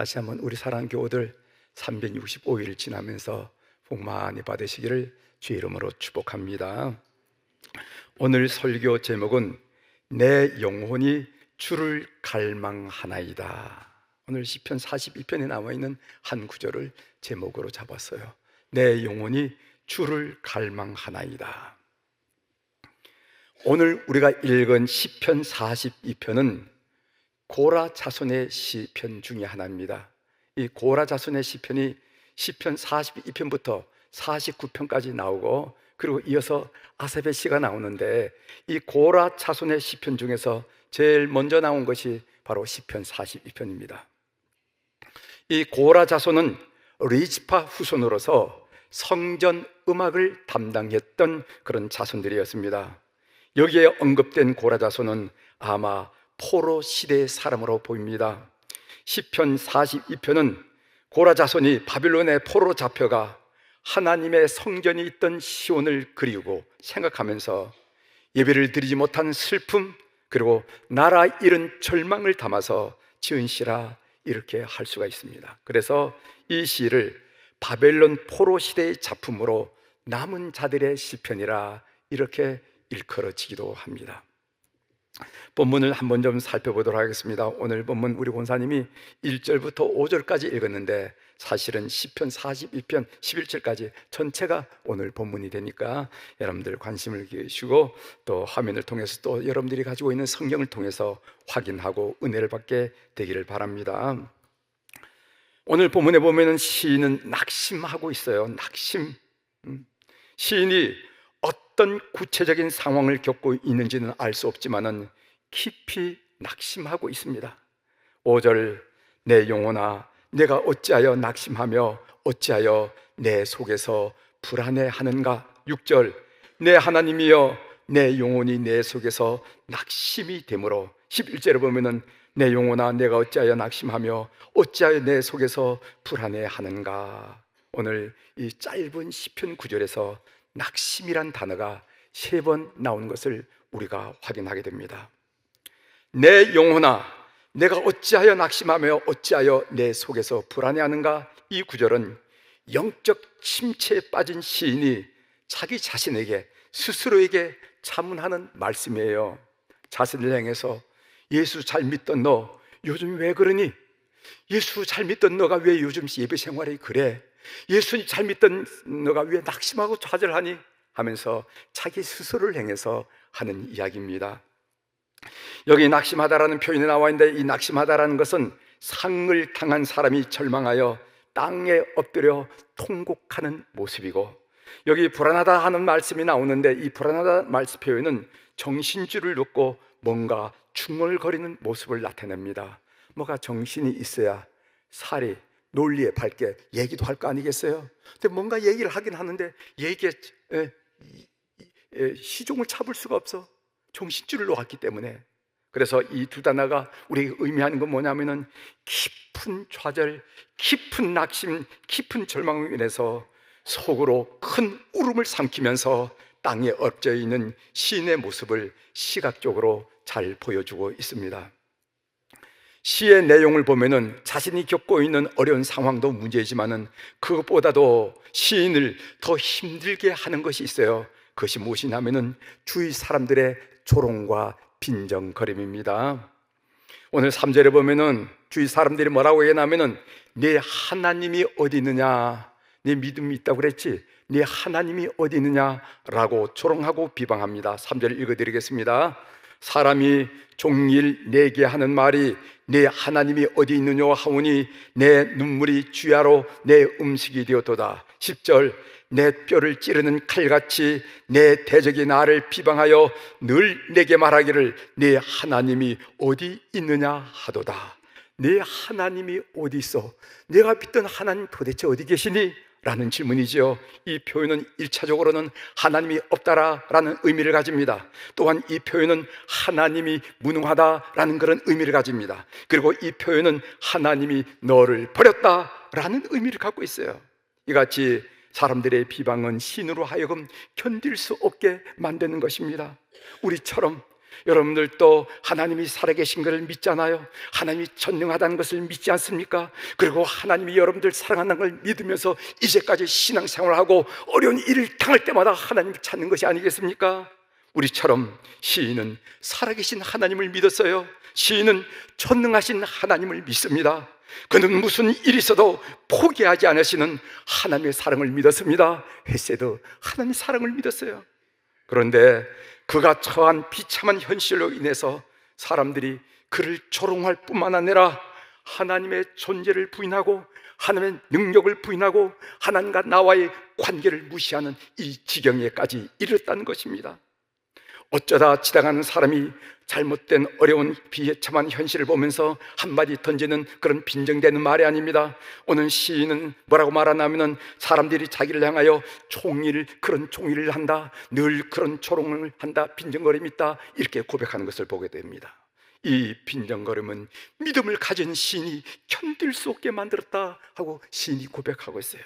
다시 한번 우리 사랑하는 교우들 365일 지나면서 복 많이 받으시기를 주의 이름으로 축복합니다. 오늘 설교 제목은 내 영혼이 주를 갈망하나이다. 오늘 시편 42편에 나와 있는 한 구절을 제목으로 잡았어요. 내 영혼이 주를 갈망하나이다. 오늘 우리가 읽은 시편 42편은 고라 자손의 시편 중에 하나입니다. 이 고라 자손의 시편이 시편 42편부터 49편까지 나오고, 그리고 이어서 아사벨 시가 나오는데, 이 고라 자손의 시편 중에서 제일 먼저 나온 것이 바로 시편 42편입니다. 이 고라 자손은 리스파 후손으로서 성전 음악을 담당했던 그런 자손들이었습니다. 여기에 언급된 고라 자손은 아마 포로 시대의 사람으로 보입니다. 시편 42편은 고라 자손이 바빌론의 포로로 잡혀가 하나님의 성전이 있던 시온을 그리고 생각하면서 예배를 드리지 못한 슬픔, 그리고 나라 잃은 절망을 담아서 지은 시라 이렇게 할 수가 있습니다. 그래서 이 시를 바벨론 포로 시대의 작품으로 남은 자들의 시편이라 이렇게 일컬어지기도 합니다. 본문을 한번 좀 살펴보도록 하겠습니다. 오늘 본문 우리 권사님이 1절부터 5절까지 읽었는데, 사실은 시편 42편 11절까지 전체가 오늘 본문이 되니까 여러분들 관심을 기울이시고 또 화면을 통해서 또 여러분들이 가지고 있는 성경을 통해서 확인하고 은혜를 받게 되기를 바랍니다. 오늘 본문에 보면은 시인은 낙심하고 있어요. 낙심. 시인이 어떤 구체적인 상황을 겪고 있는지는 알 수 없지만은 깊이 낙심하고 있습니다. 5절, 내 영혼아 내가 어찌하여 낙심하며 어찌하여 내 속에서 불안해하는가. 6절, 내 하나님이여 내 영혼이 내 속에서 낙심이 되므로. 11절에 보면은 내 영혼아 내가 어찌하여 낙심하며 어찌하여 내 속에서 불안해하는가. 오늘 이 짧은 시편 9절에서 낙심이란 단어가 3번 나온 것을 우리가 확인하게 됩니다. 내 영혼아 내가 어찌하여 낙심하며 어찌하여 내 속에서 불안해하는가. 이 구절은 영적 침체에 빠진 시인이 자기 자신에게 스스로에게 자문하는 말씀이에요. 자신을 향해서 예수 잘 믿던 너 요즘 왜 그러니? 예수 잘 믿던 너가 왜 요즘 예배 생활이 그래? 예수 잘 믿던 너가 왜 낙심하고 좌절하니? 하면서 자기 스스로를 향해서 하는 이야기입니다. 여기 낙심하다라는 표현이 나와 있는데, 이 낙심하다라는 것은 상을 당한 사람이 절망하여 땅에 엎드려 통곡하는 모습이고, 여기 불안하다 하는 말씀이 나오는데, 이 불안하다 말씀 표현은 정신줄을 놓고 뭔가 중얼거리는 모습을 나타냅니다. 뭐가 정신이 있어야 살이 논리에 밝게 얘기도 할 거 아니겠어요? 근데 뭔가 얘기를 하긴 하는데 얘기에 시종을 잡을 수가 없어. 정신줄을 놓았기 때문에. 그래서 이 두 단어가 우리에게 의미하는 건 뭐냐면은 깊은 좌절, 깊은 낙심, 깊은 절망으로 인해서 속으로 큰 울음을 삼키면서 땅에 엎져 있는 시인의 모습을 시각적으로 잘 보여주고 있습니다. 시의 내용을 보면은 자신이 겪고 있는 어려운 상황도 문제이지만은 그것보다도 시인을 더 힘들게 하는 것이 있어요. 그것이 무엇이냐면은 주위 사람들의 조롱과 빈정거림입니다. 오늘 3절에 보면은 주위 사람들이 뭐라고 얘기하냐면은 네 하나님이 어디 있느냐, 네 믿음이 있다고 그랬지, 네 하나님이 어디 있느냐라고 조롱하고 비방합니다. 3절을 읽어드리겠습니다. 사람이 종일 내게 하는 말이 내 하나님이 어디 있느냐 하오니 내 눈물이 주야로 내 음식이 되었도다. 10절, 내 뼈를 찌르는 칼같이 내 대적이 나를 비방하여 늘 내게 말하기를 내 하나님이 어디 있느냐 하도다. 내 하나님이 어디 있어? 내가 믿던 하나님 도대체 어디 계시니? 라는 질문이지요. 이 표현은 1차적으로는 하나님이 없다라는 의미를 가집니다. 또한 이 표현은 하나님이 무능하다라는 그런 의미를 가집니다. 그리고 이 표현은 하나님이 너를 버렸다라는 의미를 갖고 있어요. 이같이 사람들의 비방은 신으로 하여금 견딜 수 없게 만드는 것입니다. 우리처럼 여러분들도 하나님이 살아계신 것을 믿잖아요. 하나님이 전능하다는 것을 믿지 않습니까? 그리고 하나님이 여러분들 사랑한다는 걸 믿으면서 이제까지 신앙생활을 하고 어려운 일을 당할 때마다 하나님을 찾는 것이 아니겠습니까? 우리처럼 시인은 살아계신 하나님을 믿었어요. 시인은 전능하신 하나님을 믿습니다. 그는 무슨 일이 있어도 포기하지 않으시는 하나님의 사랑을 믿었습니다. 헤세드, 하나님의 사랑을 믿었어요. 그런데 그가 처한 비참한 현실로 인해서 사람들이 그를 조롱할 뿐만 아니라 하나님의 존재를 부인하고 하나님의 능력을 부인하고 하나님과 나와의 관계를 무시하는 이 지경에까지 이르렀다는 것입니다. 어쩌다 지나가는 사람이 잘못된 어려운 비참한 현실을 보면서 한마디 던지는 그런 빈정대는 말이 아닙니다. 오늘 시인은 뭐라고 말하냐면 사람들이 자기를 향하여 그런 종일을 한다, 늘 그런 조롱을 한다, 빈정거림이 있다, 이렇게 고백하는 것을 보게 됩니다. 이 빈정거림은 믿음을 가진 시인이 견딜 수 없게 만들었다 하고 시인이 고백하고 있어요.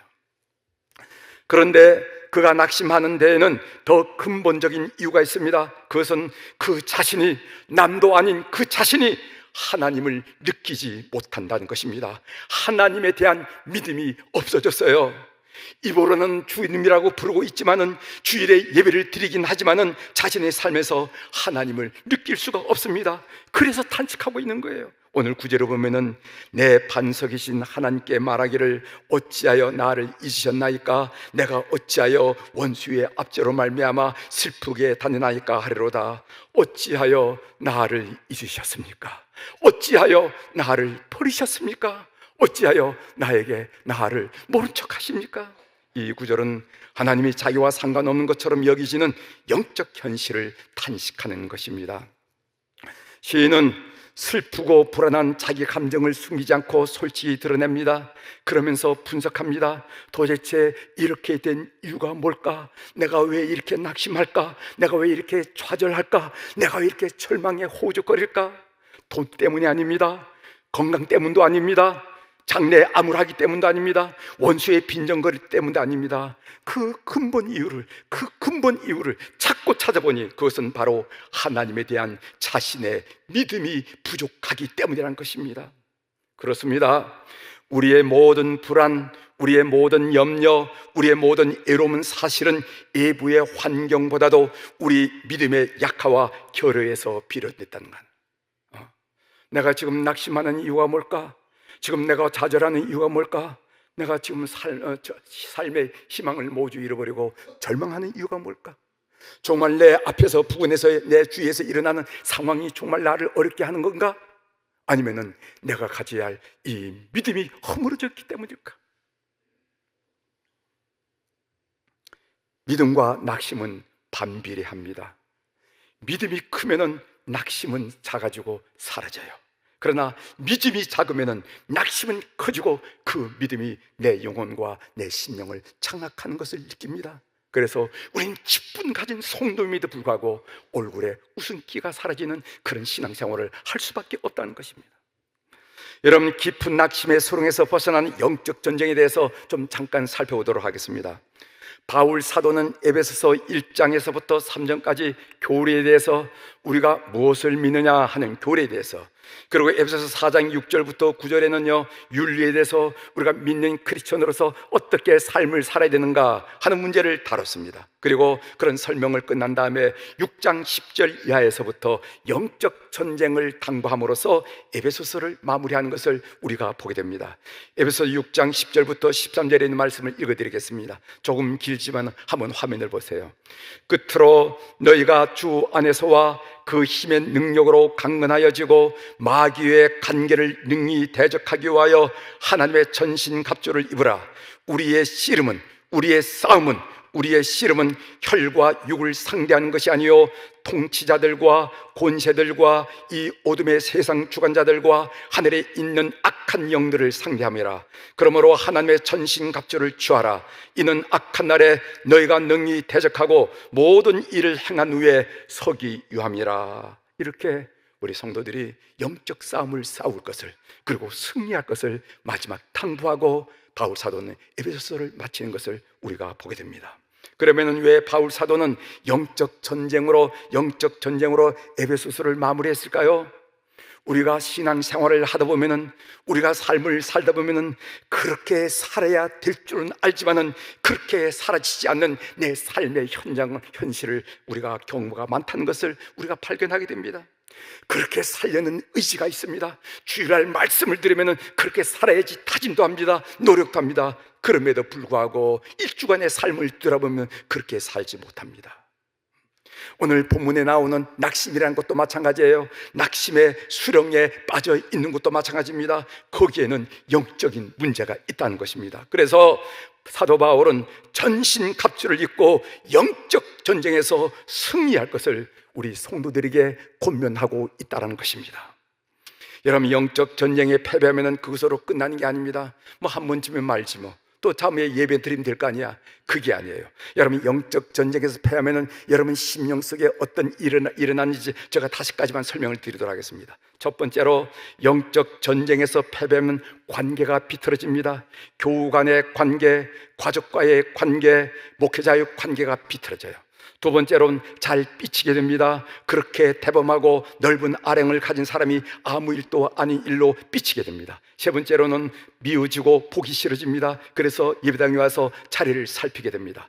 그런데 그가 낙심하는 데에는 더 근본적인 이유가 있습니다. 그것은 그 자신이, 남도 아닌 그 자신이 하나님을 느끼지 못한다는 것입니다. 하나님에 대한 믿음이 없어졌어요. 입으로는 주님이라고 부르고 있지만은 주일에 예배를 드리긴 하지만은 자신의 삶에서 하나님을 느낄 수가 없습니다. 그래서 탄식하고 있는 거예요. 오늘 구절을 보면은 내 반석이신 하나님께 말하기를 어찌하여 나를 잊으셨나이까? 내가 어찌하여 원수의 압제로 말미암아 슬프게 다니나이까 하리로다. 어찌하여 나를 잊으셨습니까? 어찌하여 나를 버리셨습니까? 어찌하여 나에게 나를 모른 척 하십니까? 이 구절은 하나님이 자기와 상관없는 것처럼 여기지는 영적 현실을 탄식하는 것입니다. 시인은 슬프고 불안한 자기 감정을 숨기지 않고 솔직히 드러냅니다. 그러면서 분석합니다. 도대체 이렇게 된 이유가 뭘까? 내가 왜 이렇게 낙심할까? 내가 왜 이렇게 좌절할까? 내가 왜 이렇게 절망에 호적거릴까? 돈 때문이 아닙니다. 건강 때문도 아닙니다. 장래 암울하기 때문도 아닙니다. 원수의 빈정거릴 때문도 아닙니다. 그 근본 이유를 찾고 찾아보니 그것은 바로 하나님에 대한 자신의 믿음이 부족하기 때문이라는 것입니다. 그렇습니다. 우리의 모든 불안, 우리의 모든 염려, 우리의 모든 애로움은 사실은 외부의 환경보다도 우리 믿음의 약화와 결여에서 비롯됐다는 것. 내가 지금 낙심하는 이유가 뭘까? 지금 내가 좌절하는 이유가 뭘까? 내가 지금 삶의 희망을 모두 잃어버리고 절망하는 이유가 뭘까? 정말 내 앞에서 부근에서 내 주위에서 일어나는 상황이 정말 나를 어렵게 하는 건가? 아니면은 내가 가져야 할 이 믿음이 허물어졌기 때문일까? 믿음과 낙심은 반비례합니다. 믿음이 크면은 낙심은 작아지고 사라져요. 그러나 믿음이 작으면 낙심은 커지고 그 믿음이 내 영혼과 내 심령을 장악하는 것을 느낍니다. 그래서 우린 기쁨 가진 성도임에도 불구하고 얼굴에 웃음기가 사라지는 그런 신앙생활을 할 수밖에 없다는 것입니다. 여러분, 깊은 낙심의 소롱에서 벗어나는 영적 전쟁에 대해서 좀 잠깐 살펴보도록 하겠습니다. 바울 사도는 에베소서 1장에서부터 3장까지 교리에 대해서 우리가 무엇을 믿느냐 하는 교리에 대해서, 그리고 에베소서 4장 6절부터 9절에는요 윤리에 대해서 우리가 믿는 크리스천으로서 어떻게 삶을 살아야 되는가 하는 문제를 다뤘습니다. 그리고 그런 설명을 끝난 다음에 6장 10절 이하에서부터 영적 전쟁을 당부함으로써 에베소서를 마무리하는 것을 우리가 보게 됩니다. 에베소서 6장 10절부터 13절에 있는 말씀을 읽어드리겠습니다. 조금 길지만 한번 화면을 보세요. 끝으로 너희가 주 안에서와 그 힘의 능력으로 강건하여지고 마귀의 간계를 능히 대적하기 위하여 하나님의 전신갑주를 입으라. 우리의 씨름은, 우리의 싸움은, 우리의 씨름은 혈과 육을 상대하는 것이 아니요 통치자들과 권세들과 이 어둠의 세상 주관자들과 하늘에 있는 악한 영들을 상대함이라. 그러므로 하나님의 전신갑주를 취하라. 이는 악한 날에 너희가 능히 대적하고 모든 일을 행한 후에 서기 유함이라. 이렇게 우리 성도들이 영적 싸움을 싸울 것을, 그리고 승리할 것을 마지막 당부하고 바울 사도는 에베소서를 마치는 것을 우리가 보게 됩니다. 그러면은 왜 바울 사도는 영적 전쟁으로 에베소서를 마무리했을까요? 우리가 신앙생활을 하다 보면은, 우리가 삶을 살다 보면은 그렇게 살아야 될 줄은 알지만은 그렇게 사라지지 않는 내 삶의 현실을 우리가 경우가 많다는 것을 우리가 발견하게 됩니다. 그렇게 살려는 의지가 있습니다. 주일날 말씀을 들으면은 그렇게 살아야지 다짐도 합니다. 노력도 합니다. 그럼에도 불구하고 일주간의 삶을 돌아보면 그렇게 살지 못합니다. 오늘 본문에 나오는 낙심이라는 것도 마찬가지예요. 낙심의 수렁에 빠져 있는 것도 마찬가지입니다. 거기에는 영적인 문제가 있다는 것입니다. 그래서 사도 바울은 전신갑주를 입고 영적 전쟁에서 승리할 것을 우리 성도들에게 권면하고 있다는 것입니다. 여러분, 영적 전쟁에 패배하면 그것으로 끝나는 게 아닙니다. 뭐 한 번쯤은 말지 또 다음에 예배 드리면 될 거 아니야. 그게 아니에요. 여러분, 영적 전쟁에서 패하면은 여러분 심령 속에 어떤 일어나는지 제가 5가지만 설명을 드리도록 하겠습니다. 첫 번째로, 영적 전쟁에서 패배하면 관계가 비틀어집니다. 교우 간의 관계, 가족과의 관계, 목회자의 관계가 비틀어져요. 두 번째로는 잘 삐치게 됩니다. 그렇게 대범하고 넓은 아량을 가진 사람이 아무 일도 아닌 일로 삐치게 됩니다. 세 번째로는 미워지고 보기 싫어집니다. 그래서 예배당에 와서 자리를 살피게 됩니다.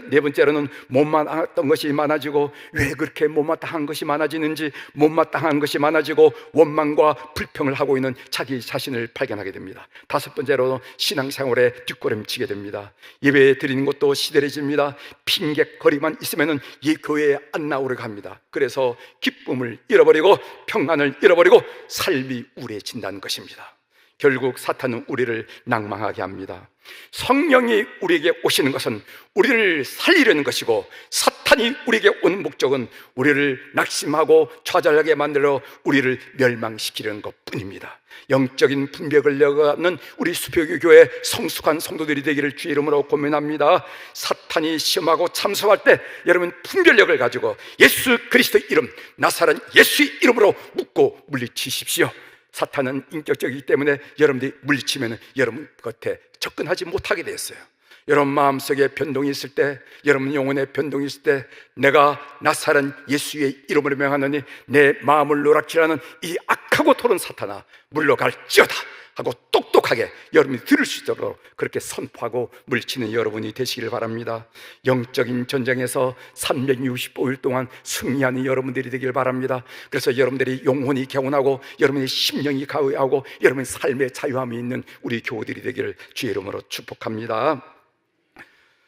네 번째로는 못마땅한 것이 많아지고, 왜 그렇게 못마땅한 것이 많아지는지, 못마땅한 것이 많아지고 원망과 불평을 하고 있는 자기 자신을 발견하게 됩니다. 다섯 번째로 신앙생활에 뒷걸음치게 됩니다. 예배 드리는 것도 시들해집니다. 핑계거리만 있으면은 이 교회에 안 나오려고 합니다. 그래서 기쁨을 잃어버리고 평안을 잃어버리고 삶이 우울해진다는 것입니다. 결국 사탄은 우리를 낭망하게 합니다. 성령이 우리에게 오시는 것은 우리를 살리려는 것이고, 사탄이 우리에게 오는 목적은 우리를 낙심하고 좌절하게 만들어 우리를 멸망시키려는 것뿐입니다. 영적인 분별을 여가는 우리 수표교 교회 성숙한 성도들이 되기를 주의 이름으로 권면합니다. 사탄이 시험하고 참석할 때 여러분 분별력을 가지고 예수 그리스도의 이름, 나사렛 예수의 이름으로 묶고 물리치십시오. 사탄은 인격적이기 때문에 여러분들이 물리치면 여러분 곁에 접근하지 못하게 됐어요. 여러분 마음속에 변동이 있을 때, 여러분 영혼에 변동이 있을 때, 내가 나사렛 예수의 이름으로 명하노니 내 마음을 노랗게 하는 이 악하고 토른 사탄아 물러갈지어다 하고 똑똑하게 여러분이 들을 수 있도록 그렇게 선포하고 물리치는 여러분이 되시길 바랍니다. 영적인 전쟁에서 365일 동안 승리하는 여러분들이 되길 바랍니다. 그래서 여러분들이 영혼이 개운하고 여러분의 심령이 가회하고 여러분의 삶의 자유함이 있는 우리 교우들이 되기를 주의 이름으로 축복합니다.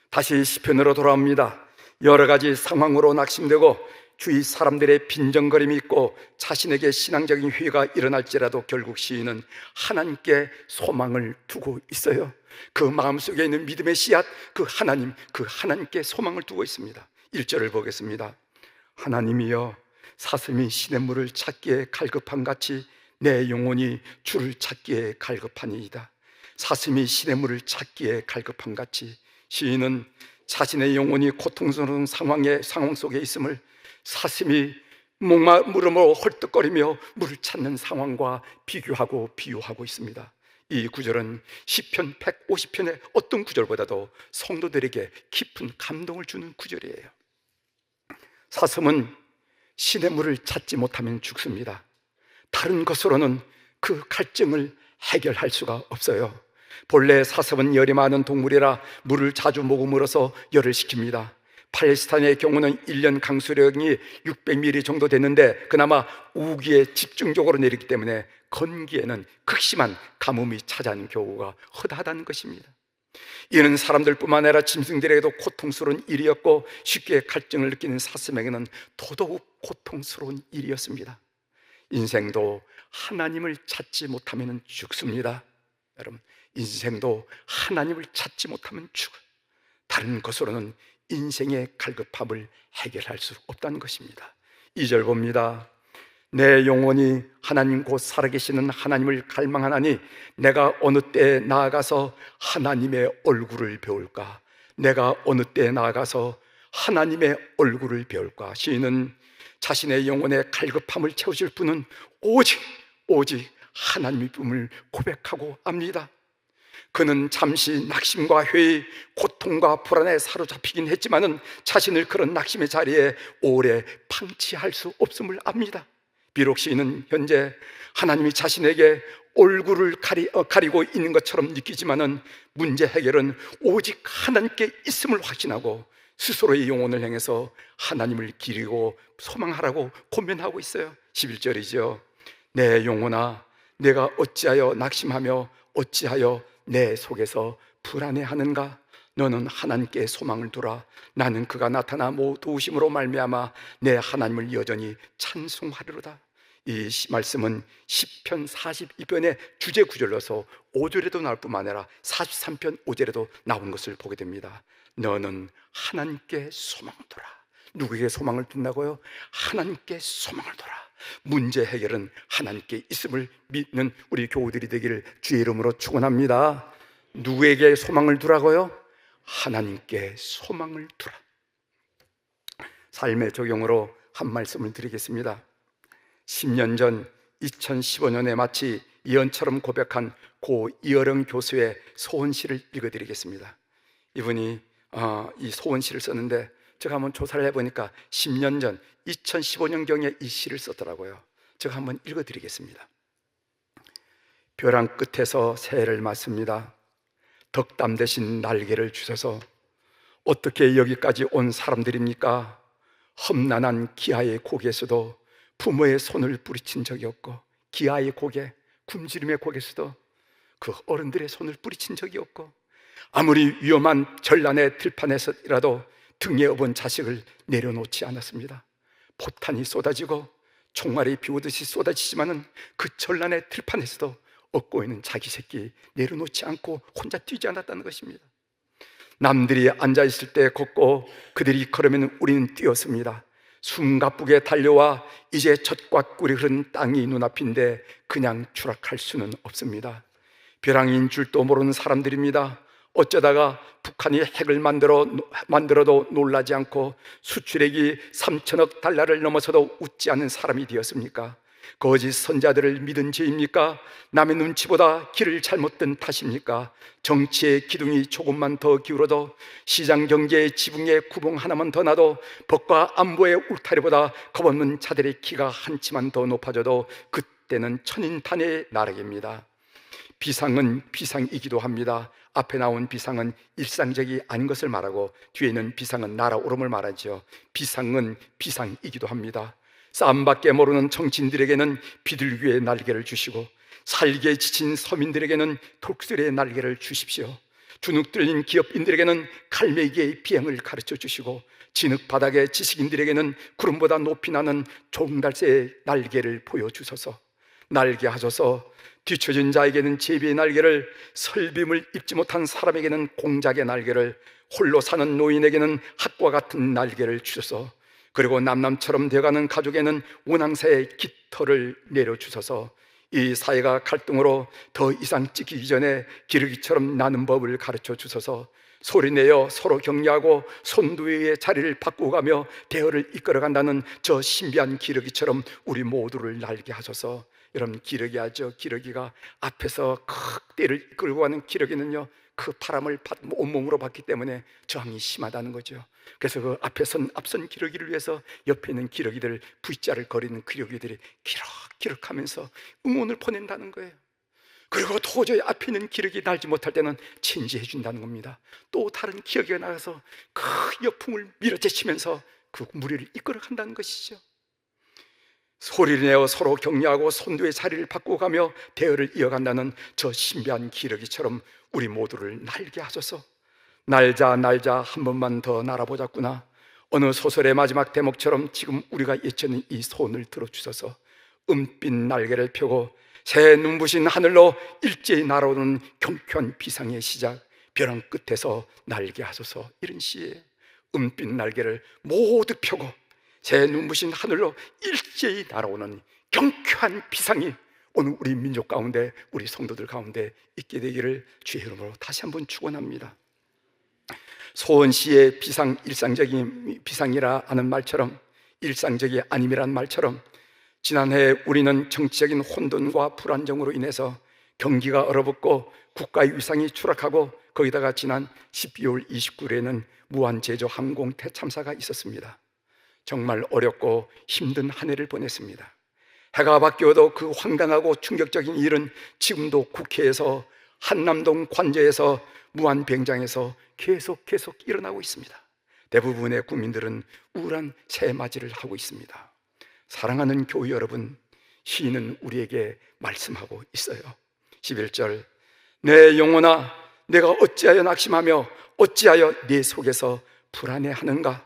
다시 시편으로 돌아옵니다. 여러 가지 상황으로 낙심되고 주위 사람들의 빈정거림이 있고 자신에게 신앙적인 회의가 일어날지라도 결국 시인은 하나님께 소망을 두고 있어요. 그 마음속에 있는 믿음의 씨앗, 그 하나님께 소망을 두고 있습니다. 1절을 보겠습니다. 하나님이여, 사슴이 시냇물을 찾기에 갈급한 같이 내 영혼이 주를 찾기에 갈급하니이다. 사슴이 시냇물을 찾기에 갈급한 같이, 시인은 자신의 영혼이 고통스러운 상황 속에 있음을 사슴이 목마름으로 헐떡거리며 물을 찾는 상황과 비유하고 있습니다. 이 구절은 시편 150편의 어떤 구절보다도 성도들에게 깊은 감동을 주는 구절이에요. 사슴은 시냇물을 찾지 못하면 죽습니다. 다른 것으로는 그 갈증을 해결할 수가 없어요. 본래 사슴은 열이 많은 동물이라 물을 자주 머금으로써 열을 식힙니다. 팔레스타인의 경우는 1년 강수량이 600mm 정도 됐는데 그나마 우기에 집중적으로 내리기 때문에 건기에는 극심한 가뭄이 찾아오는 경우가 허다하다는 것입니다. 이는 사람들뿐만 아니라 짐승들에게도 고통스러운 일이었고, 쉽게 갈증을 느끼는 사슴에게는 더더욱 고통스러운 일이었습니다. 인생도 하나님을 찾지 못하면 죽습니다. 여러분, 인생도 하나님을 찾지 못하면 죽어요. 다른 것으로는 인생의 갈급함을 해결할 수 없다는 것입니다. 2절 봅니다. 내 영혼이 하나님 곧 살아계시는 하나님을 갈망하나니 내가 어느 때에 나아가서 하나님의 얼굴을 배울까? 내가 어느 때에 나아가서 하나님의 얼굴을 배울까? 시인은 자신의 영혼의 갈급함을 채우실 분은 오직 하나님의 품을 고백하고 압니다. 그는 잠시 낙심과 회의, 고통과 불안에 사로잡히긴 했지만은 자신을 그런 낙심의 자리에 오래 방치할 수 없음을 압니다. 비록 시인은 현재 하나님이 자신에게 얼굴을 가리고 있는 것처럼 느끼지만은 문제 해결은 오직 하나님께 있음을 확신하고 스스로의 영혼을 향해서 하나님을 기리고 소망하라고 권면하고 있어요. 11절이죠. 내 영혼아, 내가 어찌하여 낙심하며 어찌하여 내 속에서 불안해하는가? 너는 하나님께 소망을 두라. 나는 그가 나타나 도우심으로 말미암아 내 하나님을 여전히 찬송하리로다. 이 말씀은 시편 42편의 주제 구절로서 5절에도 나올 뿐만 아니라 43편 5절에도 나온 것을 보게 됩니다. 너는 하나님께 소망을 두라. 누구에게 소망을 둔다고요? 하나님께 소망을 두라. 문제 해결은 하나님께 있음을 믿는 우리 교우들이 되기를 주의 이름으로 축원합니다. 누구에게 소망을 두라고요? 하나님께 소망을 두라. 삶의 적용으로 한 말씀을 드리겠습니다. 10년 전 2015년에 마치 예언처럼 고백한 고 이어령 교수의 소원시를 읽어드리겠습니다. 이분이 이 소원시를 썼는데 제가 한번 조사를 해보니까 10년 전 2015년경에 이 시를 썼더라고요. 제가 한번 읽어드리겠습니다. 벼랑 끝에서 새해를 맞습니다. 덕담 대신 날개를 주셔서 어떻게 여기까지 온 사람들입니까? 험난한 기아의 고개에서도 부모의 손을 뿌리친 적이 없고, 기아의 고개, 굶주림의 고개에서도 그 어른들의 손을 뿌리친 적이 없고, 아무리 위험한 전란의 들판에서라도 등에 업은 자식을 내려놓지 않았습니다. 포탄이 쏟아지고 총알이 비오듯이 쏟아지지만은 그 전란의 들판에서도 얻고 있는 자기 새끼 내려놓지 않고 혼자 뛰지 않았다는 것입니다. 남들이 앉아있을 때 걷고 그들이 걸으면 우리는 뛰었습니다. 숨가쁘게 달려와 이제 젖과 꿀이 흐른 땅이 눈앞인데 그냥 추락할 수는 없습니다. 벼랑인 줄도 모르는 사람들입니다. 어쩌다가 북한이 핵을 만들어도 놀라지 않고 수출액이 3천억 달러를 넘어서도 웃지 않는 사람이 되었습니까? 거짓 선자들을 믿은 죄입니까? 남의 눈치보다 길을 잘못 든 탓입니까? 정치의 기둥이 조금만 더 기울어도, 시장 경제의 지붕에 구멍 하나만 더 나도, 법과 안보의 울타리보다 겁없는 자들의 키가 한치만 더 높아져도 그때는 천인탄의 나락입니다. 비상은 비상이기도 합니다. 앞에 나온 비상은 일상적이 아닌 것을 말하고 뒤에 있는 비상은 날아오름을 말하죠. 비상은 비상이기도 합니다. 싸움밖에 모르는 정치인들에게는 비둘기의 날개를 주시고, 살기에 지친 서민들에게는 독수리의 날개를 주십시오. 주눅 들린 기업인들에게는 갈매기의 비행을 가르쳐 주시고, 진흙 바닥의 지식인들에게는 구름보다 높이 나는 종달새의 날개를 보여주소서. 날개 하소서. 뒤처진 자에게는 제비의 날개를, 설빔을 입지 못한 사람에게는 공작의 날개를, 홀로 사는 노인에게는 학과 같은 날개를 주소서. 그리고 남남처럼 되어가는 가족에는 원앙사의 깃털을 내려주소서. 이 사회가 갈등으로 더 이상 찢기기 전에 기러기처럼 나는 법을 가르쳐 주소서. 소리내어 서로 격려하고 손두의 자리를 바꾸고 가며 대화를 이끌어간다는 저 신비한 기러기처럼 우리 모두를 날게 하소서. 여러분, 기러기 아죠? 기러기가 앞에서 떼를 이끌고 가는 기러기는요, 그 바람을 온몸으로 받기 때문에 저항이 심하다는 거죠. 그래서 그 앞선 기러기를 위해서 옆에 있는 기러기들, V자를 거리는 기러기들이 기럭기럭 하면서 응원을 보낸다는 거예요. 그리고 도저히 앞에 있는 기러기 날지 못할 때는 체인지해 준다는 겁니다. 또 다른 기러기가 나가서 그 여풍을 밀어제치면서 그 무리를 이끌어 간다는 것이죠. 소리를 내어 서로 격려하고 선두의 자리를 바꾸고 가며 대화를 이어간다는 저 신비한 기러기처럼 우리 모두를 날게 하소서. 날자 한 번만 더 날아보자꾸나. 어느 소설의 마지막 대목처럼 지금 우리가 예치는 이 소원을 들어주셔서 은빛 날개를 펴고 새 눈부신 하늘로 일제히 날아오는 경쾌한 비상의 시작, 벼랑 끝에서 날게 하소서. 이런 시에 은빛 날개를 모두 펴고 새 눈부신 하늘로 일제히 날아오는 경쾌한 비상이 오늘 우리 민족 가운데, 우리 성도들 가운데 있게 되기를 주의 이름으로 다시 한번 축원합니다. 소원시의 비상, 일상적인 비상이라 하는 말처럼, 일상적이 아님이란 말처럼, 지난해 우리는 정치적인 혼돈과 불안정으로 인해서 경기가 얼어붙고 국가의 위상이 추락하고 거기다가 지난 12월 29일에는 무한제조 항공 대참사가 있었습니다. 정말 어렵고 힘든 한 해를 보냈습니다. 해가 바뀌어도 그 황당하고 충격적인 일은 지금도 국회에서, 한남동 관저에서, 무한병장에서 계속 일어나고 있습니다. 대부분의 국민들은 우울한 새맞이를 하고 있습니다. 사랑하는 교회 여러분, 시인은 우리에게 말씀하고 있어요. 11절, 내 영혼아, 내가 어찌하여 낙심하며 어찌하여 네 속에서 불안해하는가?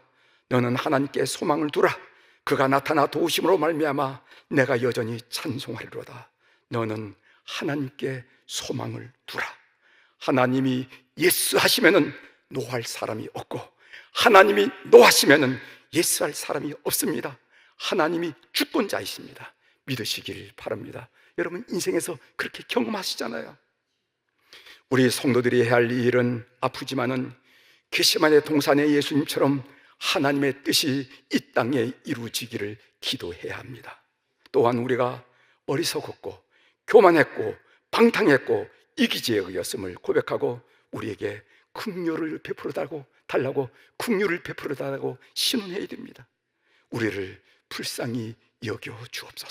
너는 하나님께 소망을 두라. 그가 나타나 도우심으로 말미암아 내가 여전히 찬송하리로다. 너는 하나님께 소망을 두라. 하나님이 예스 하시면은 노할 사람이 없고, 하나님이 노 하시면은 예스 할 사람이 없습니다. 하나님이 주권자이십니다. 믿으시길 바랍니다. 여러분 인생에서 그렇게 경험하시잖아요. 우리 성도들이 해야 할 일은 아프지만은 겟세마네 동산의 예수님처럼 하나님의 뜻이 이 땅에 이루어지기를 기도해야 합니다. 또한 우리가 어리석었고 교만했고 방탕했고 이기지에 의였음을 고백하고 우리에게 긍휼을 베풀어 달라고 긍휼을 베풀어 달라고 신원해야 됩니다. 우리를 불쌍히 여겨 주옵소서.